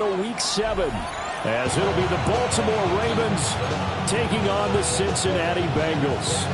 Week 7, as it'll be the Baltimore Ravens taking on the Cincinnati Bengals.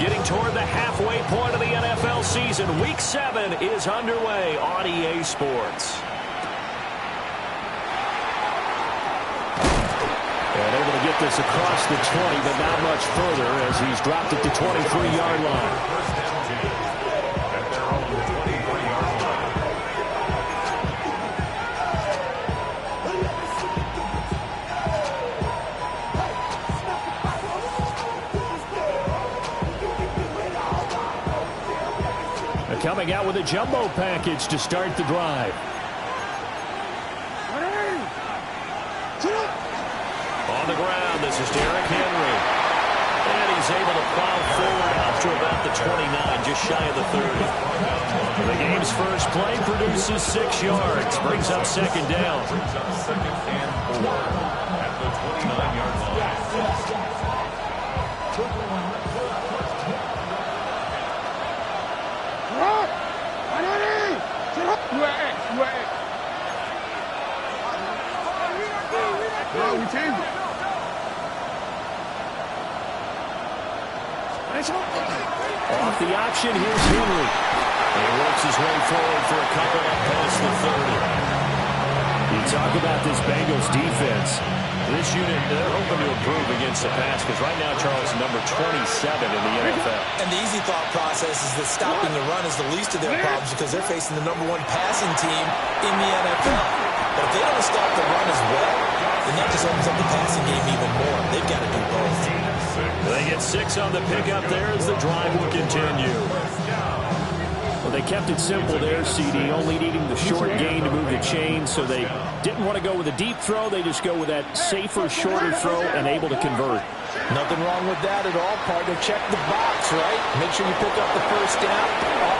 Getting toward the halfway point of the NFL season, Week 7 is underway on EA Sports. And able to get this across the 20, but not much further as he's dropped it to 23-yard line. Coming out with a jumbo package to start the drive. On the ground, this is Derrick Henry. And he's able to plow forward out to about the 29, just shy of the 30. The game's first play produces 6 yards, brings up second down. At the 29-yard line. Off the option, here's Henry. He works his way forward for a couple up past the 30. You talk about this Bengals defense. This unit, they're hoping to improve against the pass because right now, Charles, number 27 in the NFL. And the easy thought process is that stopping the run is the least of their problems because they're facing the number 1 passing team in the NFL. But if they don't stop the run as well, then that just opens up the passing game even more. They've got to do both. They get 6 on the pickup there as the drive will continue. Well, they kept it simple there, CD, only needing the short gain to move the chain, so they didn't want to go with a deep throw. They just go with that safer, shorter throw and able to convert. Nothing wrong with that at all, partner. Check the box, right? Make sure you pick up the first down.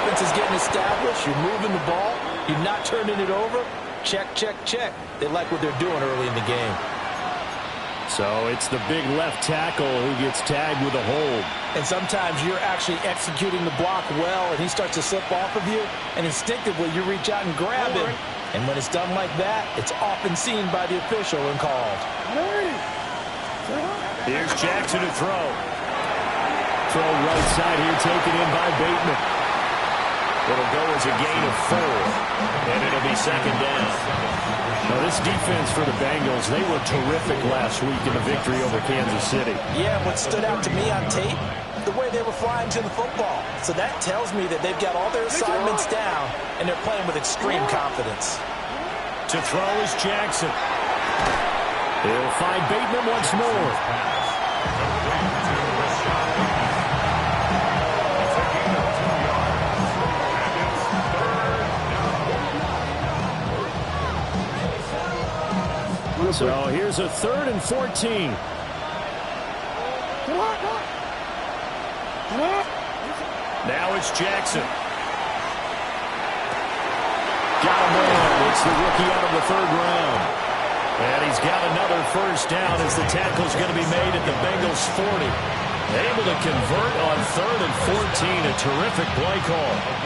Offense is getting established. You're moving the ball. You're not turning it over. Check, check, check. They like what they're doing early in the game. So it's the big left tackle who gets tagged with a hold. And sometimes you're actually executing the block well, and he starts to slip off of you, and instinctively you reach out and grab him. And when it's done like that, it's often seen by the official and called. Here's Jackson to throw. Throw right side here, taken in by Bateman. It'll go as a gain of 4, and it'll be second down. Now, this defense for the Bengals, they were terrific last week in the victory over Kansas City. Yeah, what stood out to me on tape, the way they were flying to the football. So that tells me that they've got all their assignments down, and they're playing with extreme confidence. To throw is Jackson. He'll find Bateman once more. So here's a 3rd and 14. Now it's Jackson. Got him on. It's the rookie out of the 3rd round. And he's got another first down as the tackle's going to be made at the Bengals 40. Able to convert on 3rd and 14. A terrific play call.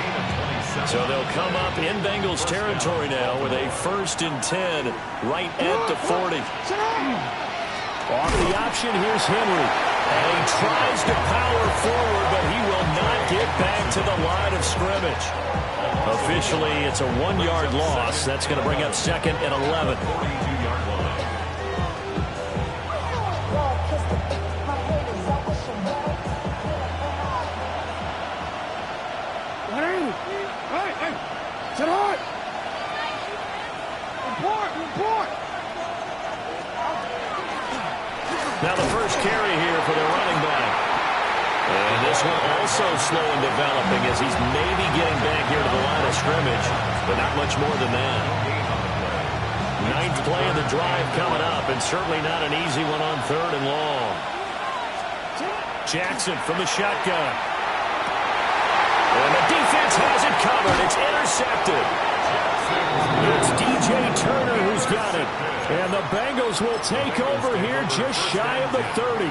So they'll come up in Bengals territory now with a 1st and 10 right at the 40. Off the option, here's Henry. And he tries to power forward, but he will not get back to the line of scrimmage. Officially, it's a 1-yard loss. That's going to bring up 2nd and 11. Now the first carry here for the running back. And this one also slow in developing as he's maybe getting back here to the line of scrimmage, but not much more than that. 9th play of the drive coming up, and certainly not an easy one on 3rd and long. Jackson from the shotgun. And the defense has it covered. It's intercepted. It's DJ Turner who's got it. And the Bengals will take over here just shy of the 30.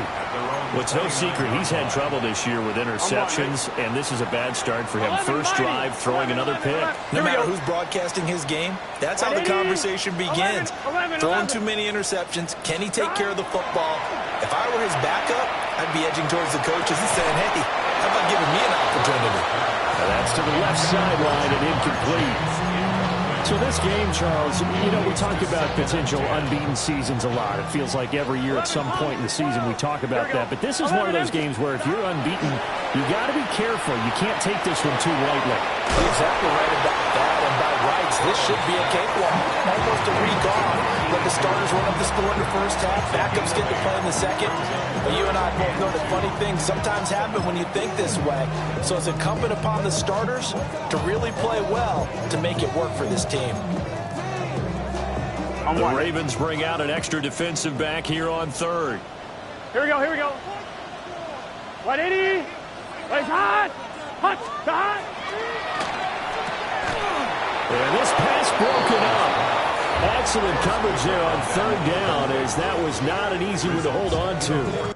Well, it's no secret he's had trouble this year with interceptions, and this is a bad start for him. First drive, throwing another pick. No matter who's broadcasting his game, that's how the conversation begins. Throwing too many interceptions. Can he take care of the football? If I were his backup, I'd be edging towards the coaches and saying, hey, how about giving me an opportunity? Now that's to the left sideline and incomplete. So this game, Charles, you know, we talk about potential unbeaten seasons a lot. It feels like every year at some point in the season we talk about that. But this is one of those games where if you're unbeaten, you got to be careful. You can't take this one too lightly. Exactly right about that. And by rights, this should be a cakewalk. Almost a week off. Let the starters run up the score in the first half. Backups get to play in the second. But you and I both know that funny things sometimes happen when you think this way. So it's incumbent upon the starters to really play well to make it work for this team. The Ravens bring out an extra defensive back here on third. Here we go, here we go. 180. Wait, hot. Hot, hot. And this pass broken up. Excellent coverage there on third down, as that was not an easy one to hold on to.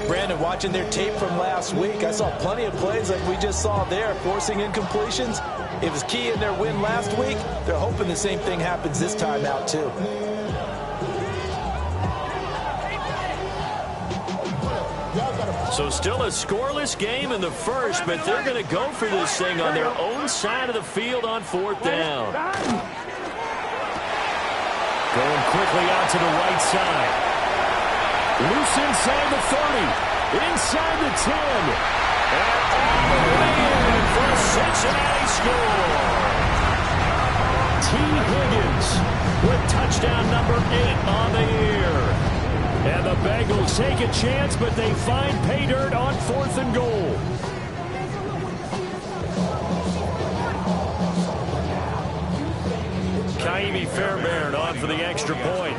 Brandon, watching their tape from last week, I saw plenty of plays like we just saw there, forcing incompletions. It was key in their win last week. They're hoping the same thing happens this time out, too. So still a scoreless game in the first, but they're going to go for this thing on their own side of the field on fourth down. Going quickly out to the right side. Loose inside the 30. Inside the 10. And all the way in for a Cincinnati score. T. Higgins with touchdown number 8 on the year. And the Bengals take a chance, but they find pay dirt on 4th and goal. Kaimi Fairbairn on for the extra point.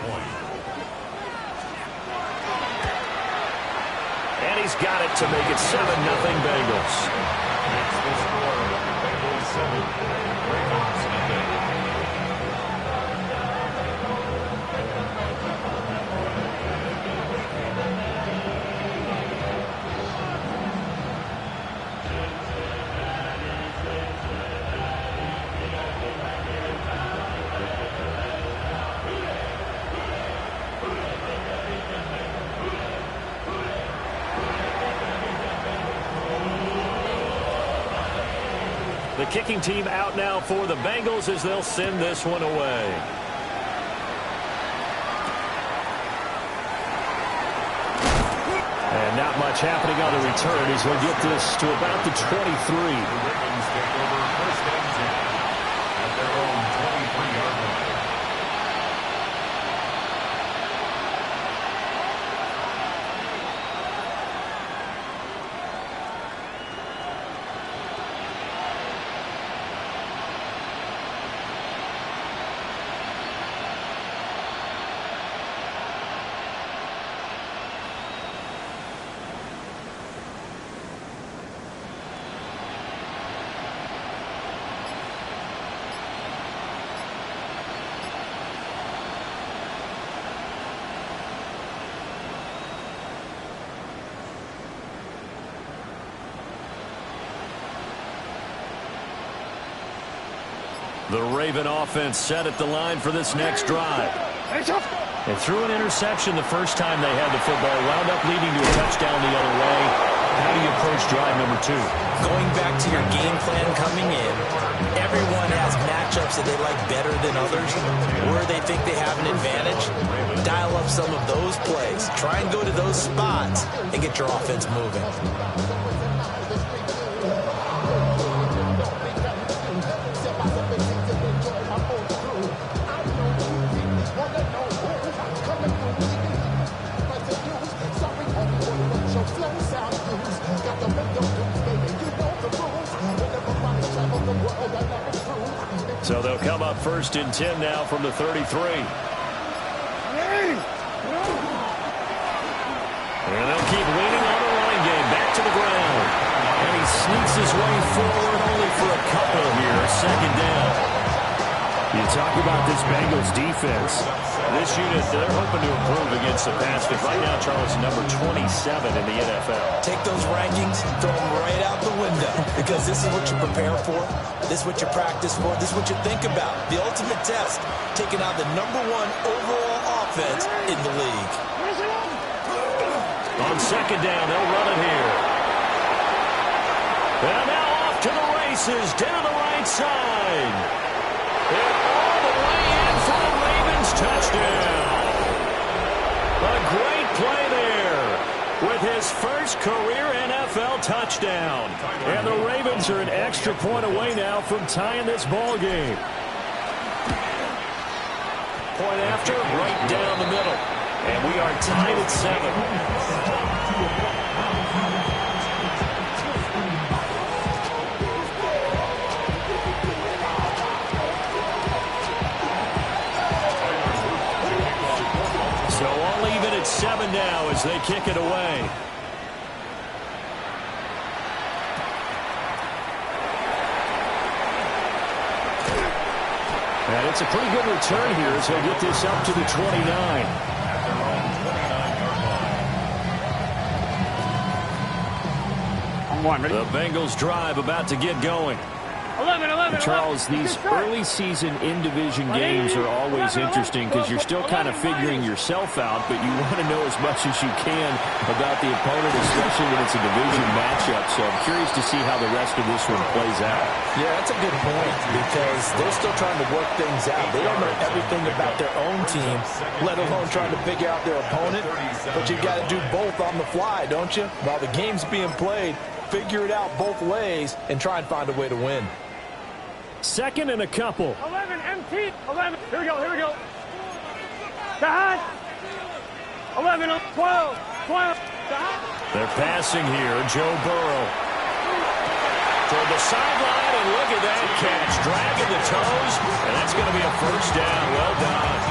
And he's got it to make it 7-0 Bengals. Next score, Bengals 7, Ravens nothing. The kicking team out now for the Bengals as they'll send this one away. And not much happening on the return as he'll get this to about the 23. The Ravens take over first and 10 at their own 23-yard line. The Raven offense set at the line for this next drive. They threw an interception the first time they had the football, wound up leading to a touchdown the other way. How do you approach drive number 2? Going back to your game plan coming in, everyone has matchups that they like better than others, where they think they have an advantage. Dial up some of those plays. Try and go to those spots and get your offense moving. So they'll come up 1st and 10 now from the 33. And they'll keep leaning on the running game. Back to the ground. And he sneaks his way forward only for a couple here. 2nd down. You talk about this Bengals defense. This unit, they're hoping to improve against the pass. But right now, Charles, number 27 in the NFL. Take those rankings, throw them right out the window. Because this is what you prepare for. This is what you practice for. This is what you think about. The ultimate test. Taking out the number 1 overall offense in the league. On 2nd down, they'll run it here. And now off to the races, down the right side. And all the way in for the Ravens touchdown. A great play there with his first career NFL touchdown. And the Ravens are an extra point away now from tying this ball game. Point after, right down the middle. And we are tied at 7. So all even at 7 now as they kick it away. And it's a pretty good return here as he'll get this up to the 29. The Bengals drive about to get going. 11. Charles, these early season in-division games are always interesting because you're still kind of figuring yourself out, but you want to know as much as you can about the opponent, especially when it's a division matchup. So I'm curious to see how the rest of this one plays out. Yeah, that's a good point because they're still trying to work things out. They don't know everything about their own team, let alone trying to figure out their opponent. But you've got to do both on the fly, don't you? While the game's being played, figure it out both ways and try and find a way to win. 2nd and a couple. 11, empty. 11. Here we go. Dad. 11, 12. Dad. They're passing here. Joe Burrow. Toward the sideline, and look at that catch. Dragging the toes, and that's going to be a 1st down. Well done.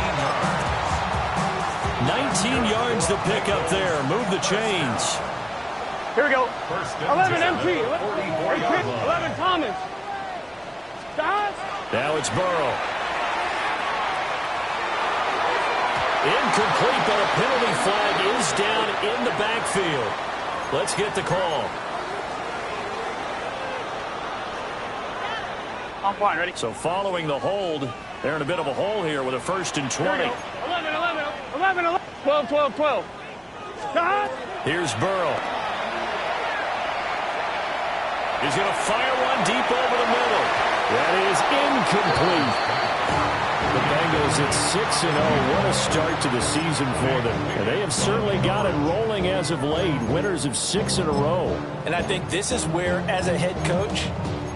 19 yards to pick up there. Move the chains. Here we go. 11, empty. 11, Thomas. Now it's Burrow. Incomplete, but a penalty flag is down in the backfield. Let's get the call. I'm fine, ready? So following the hold, they're in a bit of a hole here with a 1st and 20. 11, 12. Here's Burrow. He's going to fire one deep over the middle. That is incomplete. The Bengals at 6-0. What a start to the season for them. And they have certainly got it rolling as of late. Winners of 6 in a row. And I think this is where, as a head coach,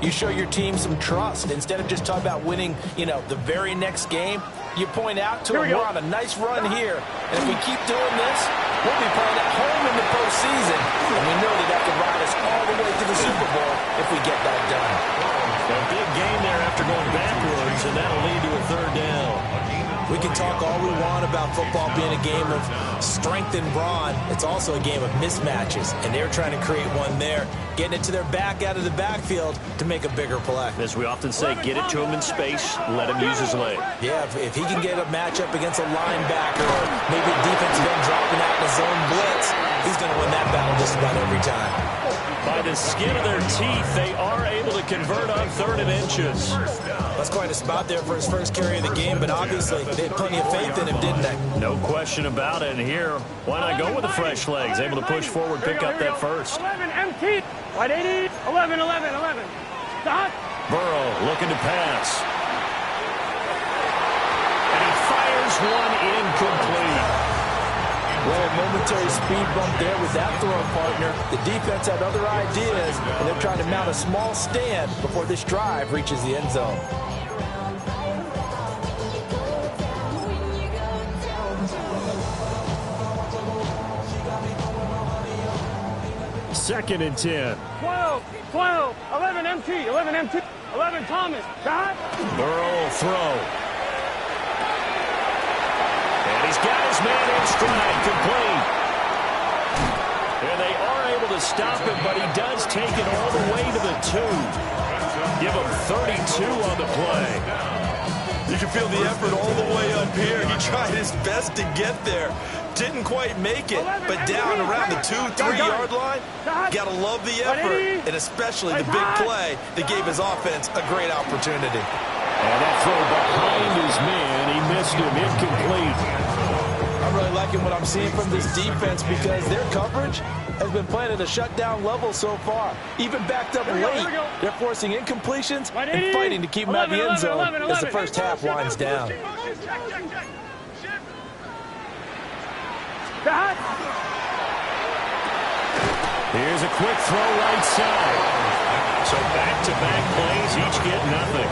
you show your team some trust. Instead of just talking about winning, the very next game, you point out to them, we're on a nice run here. And if we keep doing this, we'll be playing at home in the postseason. And we know that can ride us all the way to the Super Bowl if we get that done. A big game there after going backwards, and that'll lead to a 3rd down. We can talk all we want about football being a game of strength and brawn. It's also a game of mismatches, and they're trying to create one there, getting it to their back out of the backfield to make a bigger play. As we often say, get it to him in space, let him use his leg. Yeah, if he can get a matchup against a linebacker or maybe a defensive end dropping out in a zone blitz, he's going to win that battle just about every time. By the skin of their teeth, they are able to convert on 3rd and inches. That's quite a spot there for his first carry of the game, but obviously they had plenty of faith in him, didn't they? No question about it. And here, why not go with the fresh legs? Able to push forward, pick up that first. 11 empty. Wide 80. 11. Stop. Burrow looking to pass. And he fires one incomplete. Well, a momentary speed bump there with that throw partner. The defense had other ideas, and they're trying to mount a small stand before this drive reaches the end zone. Second and 10. 12. 11 empty. 11 Thomas. Shot. Burrow will throw. And he's got his man in stride, complete. And they are able to stop him, but he does take it all the way to the 2. Give him 32 on the play. You can feel the effort all the way up here. He tried his best to get there. Didn't quite make it, but down around the 2-3-yard line, gotta love the effort, and especially the big play that gave his offense a great opportunity. And that throw behind his man, he missed him, incomplete. I'm really liking what I'm seeing from this defense because their coverage has been playing at a shutdown level so far. Even backed up late, they're forcing incompletions and fighting to keep them out of the end zone as the first half winds down. Here's a quick throw right side. So back-to-back plays, each get nothing.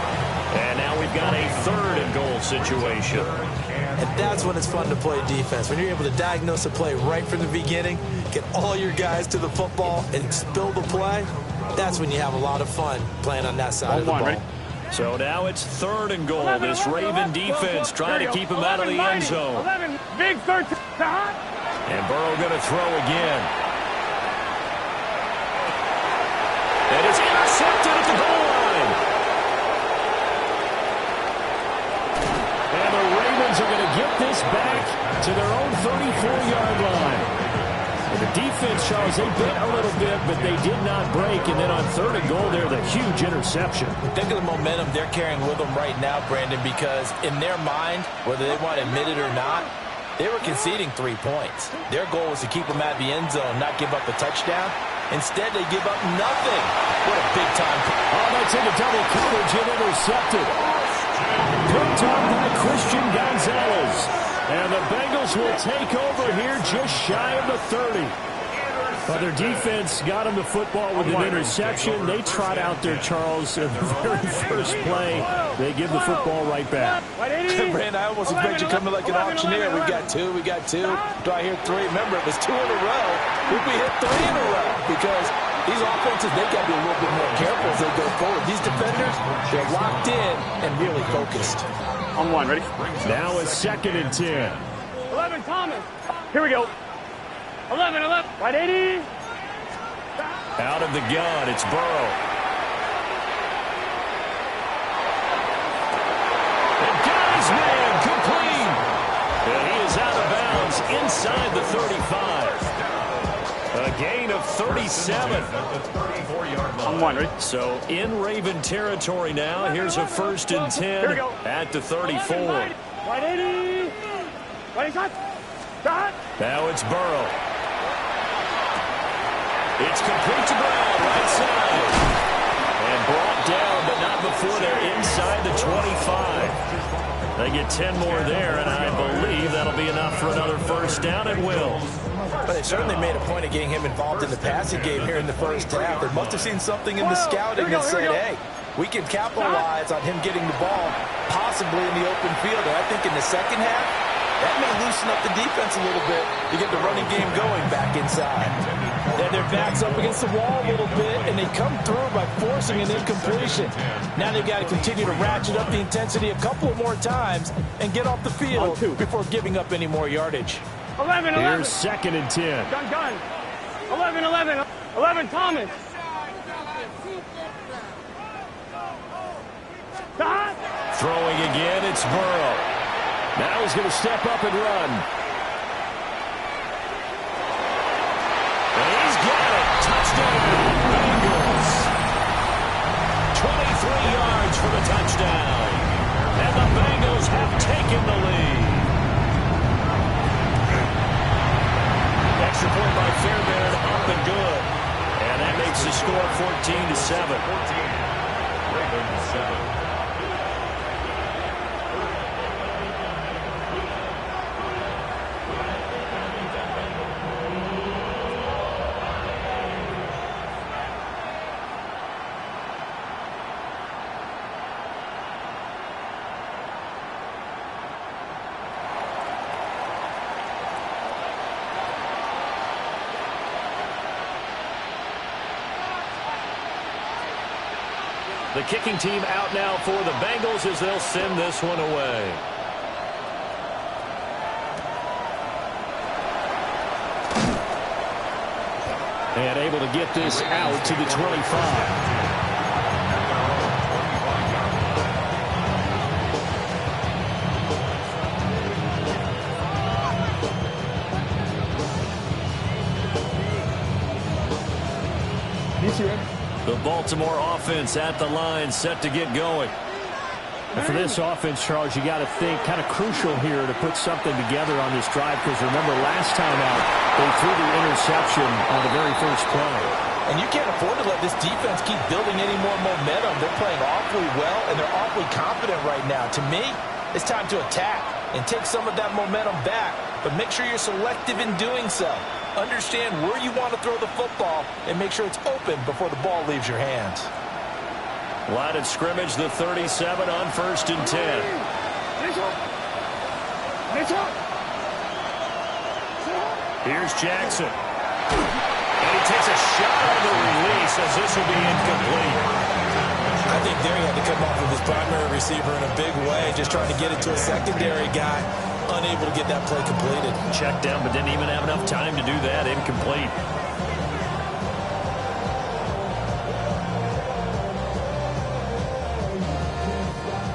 And now we've got a 3rd and goal situation. And that's when it's fun to play defense. When you're able to diagnose a play right from the beginning, get all your guys to the football, and spill the play, that's when you have a lot of fun playing on that side of the ball. Ready? So now it's 3rd and goal. This Raven defense trying to keep him out of the end zone. 11. Big 13. And Burrow going to throw again. And it's intercepted at the goal line. And the Ravens are going to get this back to their own 34-yard line. And the defense, Charles, they bit a little bit, but they did not break. And then on 3rd and goal, there's a huge interception. Think of the momentum they're carrying with them right now, Brandon, because in their mind, whether they want to admit it or not, they were conceding 3 points. Their goal was to keep them out of the end zone, not give up a touchdown. Instead, they give up nothing. What a big-time. Oh, that's into double coverage and intercepted. Picked up by Christian Gonzalez. And the Bengals will take over here just shy of the 30. But their defense got them the football with an interception. They trot out there, Charles, in the very first play. They give the football right back. Brandon, I almost expect you coming like an auctioneer. We got two. Do I hear 3? Remember, it was 2 in a row. Did we hit 3 in a row? Because these offenses, they got to be a little bit more careful as they go forward. These defenders, they're locked in and really focused. On 1, ready? Now it's 2nd and 10. 11 Thomas. Here we go. 11. Wide 80. Out of the gun, it's Burrow. And got his man, complete. And he is out of bounds inside the 35. A gain of 37. On 1, ready? So in Raven territory now. Here's a 1st and 10 at the 34. Wide 80. Wide shot. Now it's Burrow. It's complete to Brown, right side. And brought down, but not before they're inside the 25. They get 10 more there, and I believe that'll be enough for another 1st down and will. But they certainly made a point of getting him involved in the passing game here in the first half. They must have seen something in the scouting that said, hey, we can capitalize on him getting the ball possibly in the open field. And I think in the second half, that may loosen up the defense a little bit to get the running game going back inside. Then their backs up against the wall a little bit, and they come through by forcing an incompletion. Now they've got to continue to ratchet up the intensity a couple more times and get off the field before giving up any more yardage. 11. Here's 2nd and 10. Gun. 11 Thomas. Throwing again, it's Burrow. Now he's going to step up and run. And he's got it. Touchdown. taken the lead. Extra point by Fairbairn, up and good. And that makes the score 14-7. 14-7. The kicking team out now for the Bengals as they'll send this one away. And able to get this out to the 25. The Baltimore offense at the line, set to get going. And for this offense, Charles, you got to think kind of crucial here to put something together on this drive, because remember last time out they threw the interception on the very first play. And you can't afford to let this defense keep building any more momentum. They're playing awfully well, and they're awfully confident right now. To me, it's time to attack and take some of that momentum back, but make sure you're selective in doing so. Understand where you want to throw the football and make sure it's open before the ball leaves your hands. Line of scrimmage, the 37 on 1st and 10. Here's Jackson. And he takes a shot on the release as this will be incomplete. I think there he had to come off of his primary receiver in a big way, just trying to get it to a secondary guy. Unable to get that play completed. Checked down, but didn't even have enough time to do that. Incomplete.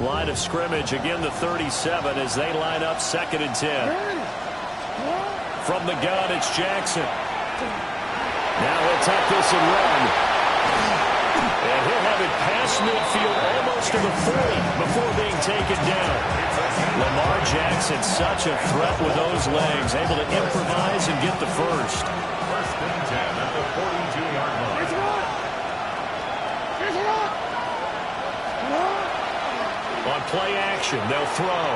Line of scrimmage, again the 37 as they line up 2nd and 10. From the gun, it's Jackson. Now he'll take this and run. And he'll have it past midfield almost to the 40 before being taken down. Lamar Jackson, such a threat with those legs, able to improvise and get the first. 1st and 10 at the 42-yard line. On play action, they'll throw.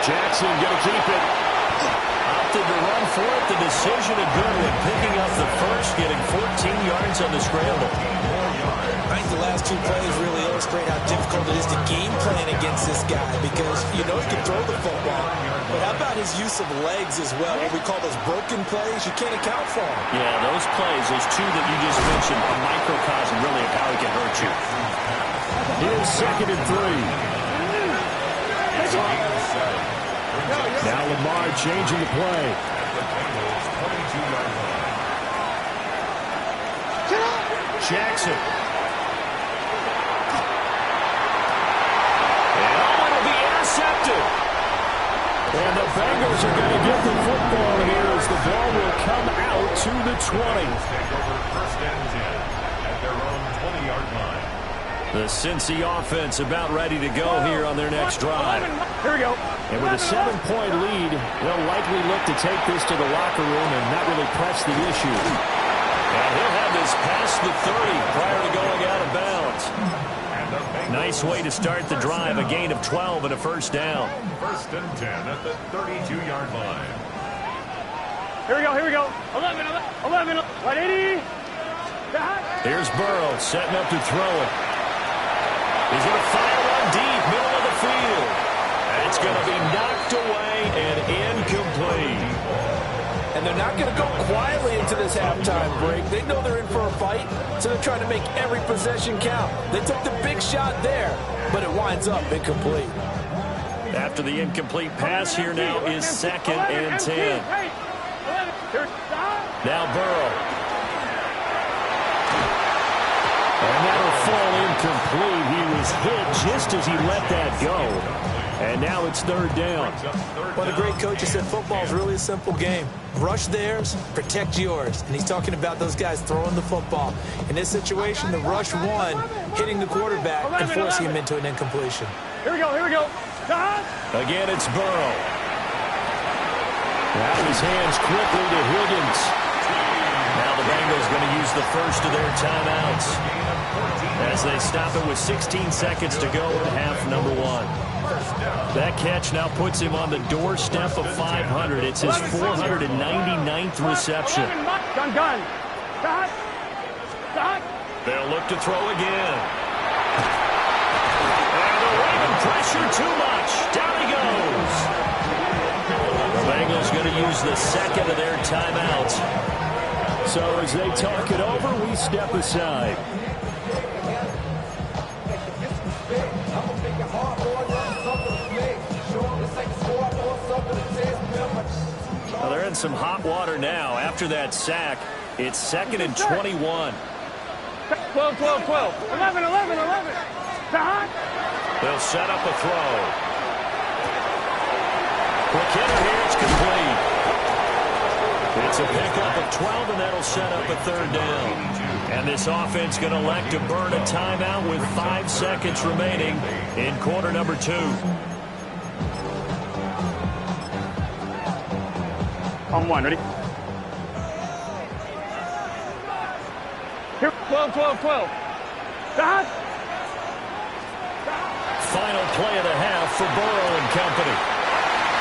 Jackson going to keep it. Opted to run for it. The decision a good one. Picking up the first, getting 14 yards on the scramble. I think the last 2 plays really illustrate how difficult it is to game plan against this guy, because you know he can throw the football, but how about his use of legs as well? What we call those broken plays, you can't account for them. Yeah, those plays, those 2 that you just mentioned, a microcosm really of how he can hurt you. Here's 2nd and 3. Now Lamar changing the play. Jackson. And it'll be intercepted. And the Bengals are going to get the football here as the ball will come out to the 20. Take over 1st and 10 at their own 20-yard line. The Cincy offense about ready to go here on their next drive. Here we go. And with a 7-point lead, they'll likely look to take this to the locker room and not really press the issue. And he'll have this past the 30 prior to going out of bounds. Nice way to start the drive, a gain of 12 and a first down. 1st and 10 at the 32-yard line. Here we go, here we go. 11, 180. Here's Burrow setting up to throw it. He's going to fire one deep, middle of the field. And it's going to be knocked away and incomplete. And they're not going to go quietly into this halftime break. They know they're in for a fight, so they're trying to make every possession count. They took the big shot there, but it winds up incomplete. After the incomplete pass, here now is 2nd and 10. Now Burrow. And that'll fall incomplete. He was hit just as he let that go. And now it's 3rd down. Well, the great coach has said football is really a simple game. Rush theirs, protect yours. And he's talking about those guys throwing the football. In this situation, the rush one, hitting the quarterback and forcing him into an incompletion. Here we go, here we go. Again, it's Burrow. Out of his hands quickly to Higgins. Now the Bengals going to use the first of their timeouts as they stop it with 16 seconds to go in half number one. That catch now puts him on the doorstep of 500. It's his 499th reception. They'll look to throw again. And the Raven pressure too much. Down he goes. The Bengals going to use the second of their timeouts. So as they talk it over, we step aside. Well, they're in some hot water now. After that sack, it's 2nd and 21. 12, 12, 12. 11, 11, 11. They'll set up a throw. Quick hitter here. It's complete. It's a pickup of 12, and that'll set up a third down. And this offense going to elect to burn a timeout with 5 seconds remaining in quarter number 2. On one, ready? Here, 12, 12, 12. Final play of the half for Burrow and company.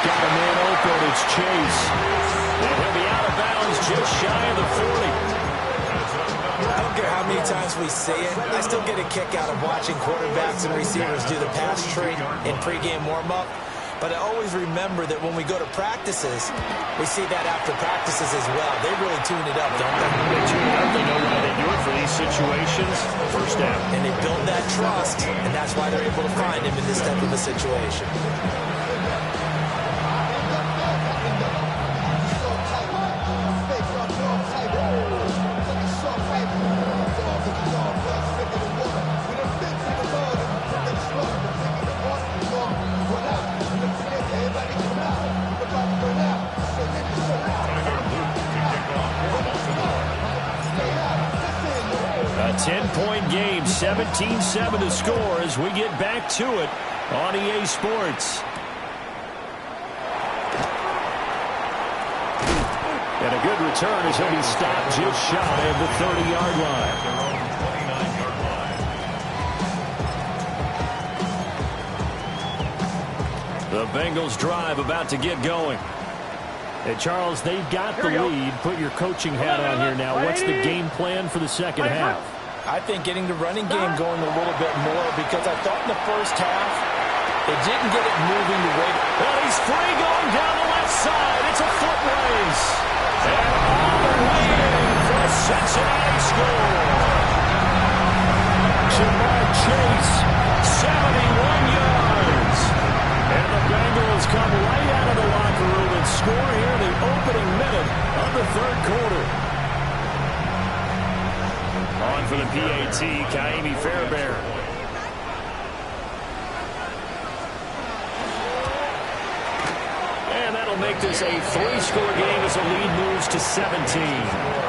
Got a man open. It's Chase. And he'll be out of bounds just shy of the 40. I don't care how many times we say it, I still get a kick out of watching quarterbacks and receivers do the pass tree in pregame warm-up. But I always remember that when we go to practices, we see that after practices as well. They really tune it up, don't they? They tune it up. They know why they do it for these situations. First down. And they build that trust, and that's why they're able to find him in this type of a situation. A 10-point game, 17-7 to score as we get back to it on EA Sports. And a good return as he'll be stopped just shy of the 30-yard line. The Bengals drive about to get going. And Charles, they've got the lead. Put your coaching hat on here now. What's the game plan for the second half? I think getting the running game going a little bit more, because I thought in the first half they didn't get it moving the way. Well, he's free going down the left side. It's a foot race. And all the way in for a Cincinnati score. Jamar Chase, 71 yards. And the Bengals come right out of the locker room and score here in the opening minute of the third quarter. On for the PAT, Kaimi Fairbairn. And that'll make this a 3-score game as the lead moves to 17.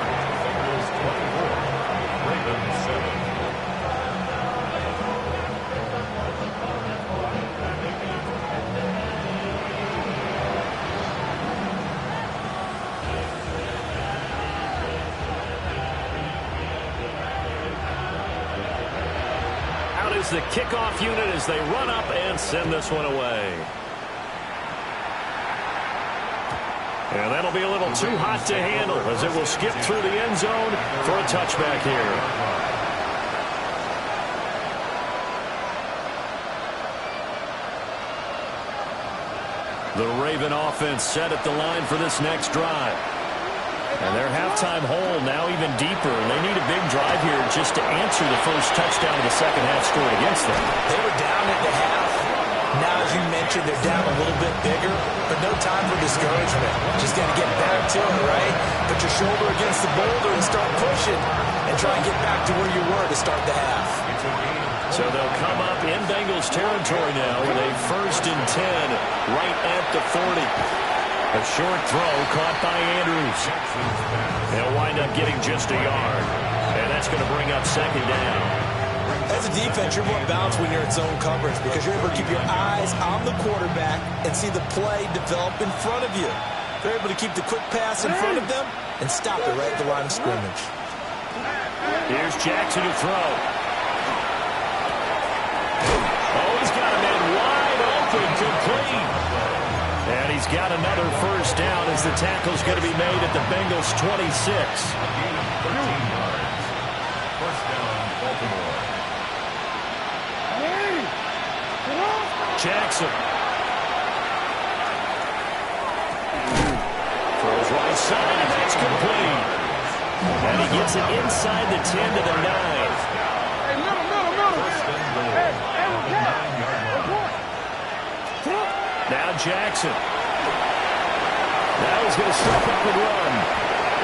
The kickoff unit as they run up and send this one away. And that'll be a little too hot to handle as it will skip through the end zone for a touchback here. The Raven offense set at the line for this next drive. And their halftime hole now even deeper. And they need a big drive here just to answer the first touchdown of the second half scored against them. They were down at the half. Now, as you mentioned, they're down a little bit bigger, but no time for discouragement. Just got to get back to it, right? Put your shoulder against the boulder and start pushing and try and get back to where you were to start the half. So they'll come up in Bengals territory now with a 1st and 10 right at the 40. A short throw caught by Andrews. They'll wind up getting just a yard. And that's going to bring up second down. As a defense, you're more balanced when you're in zone coverage because you're able to keep your eyes on the quarterback and see the play develop in front of you. They're able to keep the quick pass in front of them and stop it right at the line of scrimmage. Here's Jackson to throw. Oh, he's got a man wide open, complete. And he's got another first down as the tackle's going to be made at the Bengals' 26. First down, Baltimore. Jackson. Throws right side, and that's complete. And he gets it inside the 10 to the 9. Now Jackson. Now he's going to step up and run.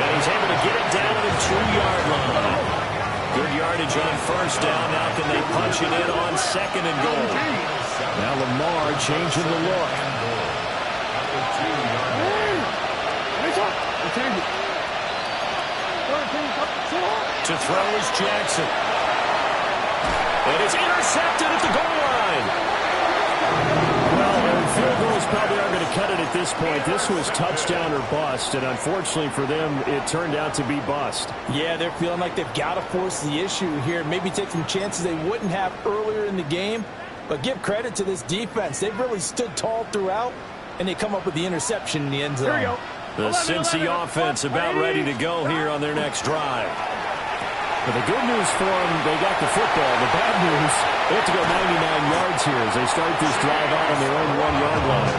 And he's able to get it down to the 2-yard line. Good yardage on first down. Now can they punch it in on second and goal? Now Lamar changing the look. To throw is Jackson. And it's intercepted at the goal line. Well, field goals probably aren't going to cut it at this point. This was touchdown or bust, and unfortunately for them, it turned out to be bust. Yeah, they're feeling like they've got to force the issue here. Maybe take some chances they wouldn't have earlier in the game. But give credit to this defense. They've really stood tall throughout, and they come up with the interception in the end zone. Here we go. The Cincy offense about ready to go here on their next drive. But the good news for them, they got the football. The bad news, they have to go 99 yards here as they start this drive out on their own 1-yard line.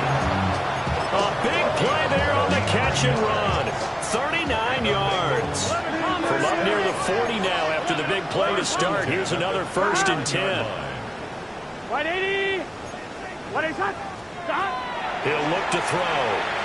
A big play there on the catch and run. 39 yards. From up near the 40 now after the big play to start. Here's another 1st and 10. 180. 180. He'll look to throw.